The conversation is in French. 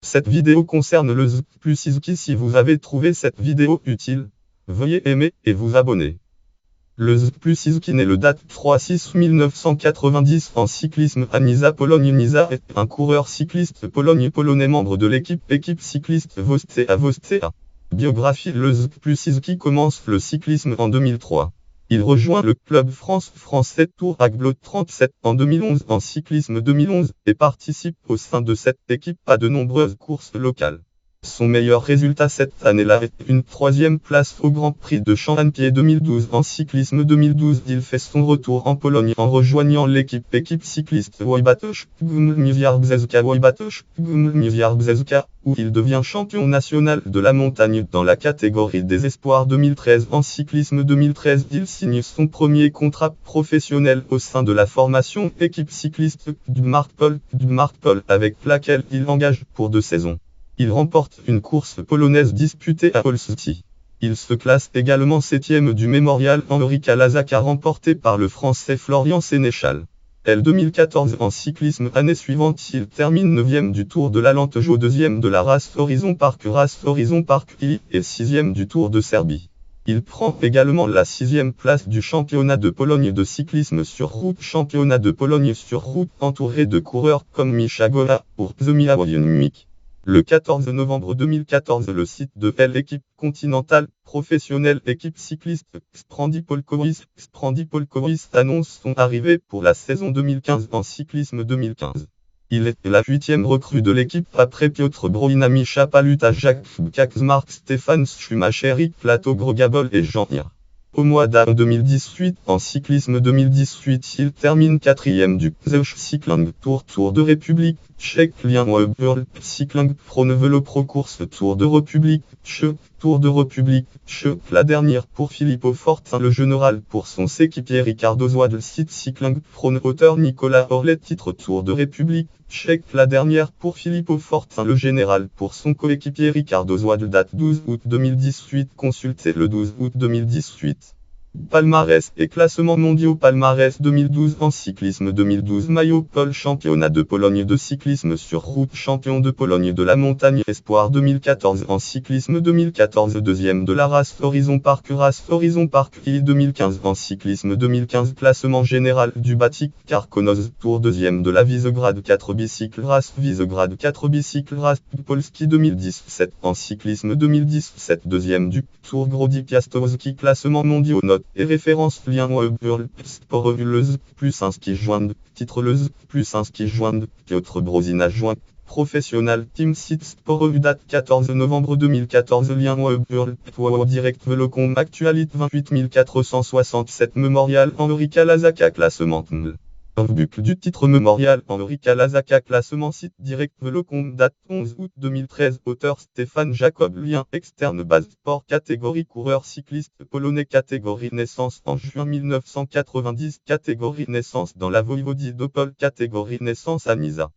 Cette vidéo concerne le ZUK plus Suzuki. Si vous avez trouvé cette vidéo utile, veuillez aimer et vous abonner. Le ZUK plus Suzuki naît le date 3-6-1990 en cyclisme à Nisa, Pologne. Nisa est un coureur cycliste polonais membre de l'équipe cycliste Vostea. Biographie. Le ZUK plus Suzuki commence le cyclisme en 2003. Il rejoint le club français Tour Aglo 37 en 2011 en cyclisme 2011 et participe au sein de cette équipe à de nombreuses courses locales. Son meilleur résultat cette année-là est une 3e place au Grand Prix de Championship 2012. En cyclisme 2012, il fait son retour en Pologne en rejoignant l'équipe cycliste Wojbatosz Brzezka, où il devient champion national de la montagne dans la catégorie des espoirs 2013. En cyclisme 2013, il signe son premier contrat professionnel au sein de la formation équipe cycliste du Mark Pol avec laquelle il engage pour 2 saisons. Il remporte une course polonaise disputée à Olsztyn. Il se classe également 7e du mémorial Henri Calazaka remporté par le Français Florian Sénéchal. 2014 en cyclisme année suivante, il termine 9e du Tour de l'Alentejo, 2e de la Race Horizon Park et 6e du Tour de Serbie. Il prend également la 6e place du championnat de Pologne de cyclisme sur route. Championnat de Pologne sur route entouré de coureurs comme Misza Gola pour Przemysław Wojnimik. Le 14 novembre 2014, le site de l'équipe continentale professionnelle équipe cycliste Sprandi Polkowice annonce son arrivée pour la saison 2015 en cyclisme 2015. Il est la 8e recrue de l'équipe après Piotr Broina, Misza Paluta, Jacques Kaczmarek, Stefan Schumacher, Eric Plateau, Grogabol et Jean Hir. Au mois d'avril 2018, en cyclisme 2018, il termine 4e du Czech Cycling Tour de République Tchèque, Lien World Cycling Pro Velo Pro Course Tour de République Tchèque, Tour de République Tchèque, la dernière pour Filippo Fortin, le général pour son équipier Ricardo Zouadl, site Cycling Pro auteur Nicolas Orlet, titre Tour de République Tchèque, la dernière pour Filippo Fortin, le général pour son coéquipier Ricardo Zouadl, date 12 août 2018, consulté le 12 août 2018. Palmarès et classements mondiaux. Palmarès 2012 en cyclisme 2012, maillot Pôle, championnat de Pologne de cyclisme sur route, champion de Pologne de la montagne espoir 2014 en cyclisme 2014, 2e de la Race Horizon Park et 2015 en cyclisme 2015, classement général du Batik Karkonosz Tour, 2e de la Visegrad 4 bicycle race Visegrad 4 bicycle race Polski 2017 en cyclisme 2017, 2e du Tour Grody Piastowski, classement mondiaux, notes et références, lien World Sport le ZUK plus 1 ski joint, titre le ZUK plus 1 ski joint, Piotr Brożina joint, professionnel team site sport revue, date 14 novembre 2014, lien World direct Velocom actualité 28 467 mémorial Henri Calazaka, classement boucle du titre mémorial Henri Calazaka, classement site direct Velocom, date 11 août 2013, auteur Stéphane Jacob, lien externe base sport, catégorie coureur cycliste polonais, catégorie naissance en juin 1990, catégorie naissance dans la Voïvodie d'Opol, catégorie naissance à Nisa.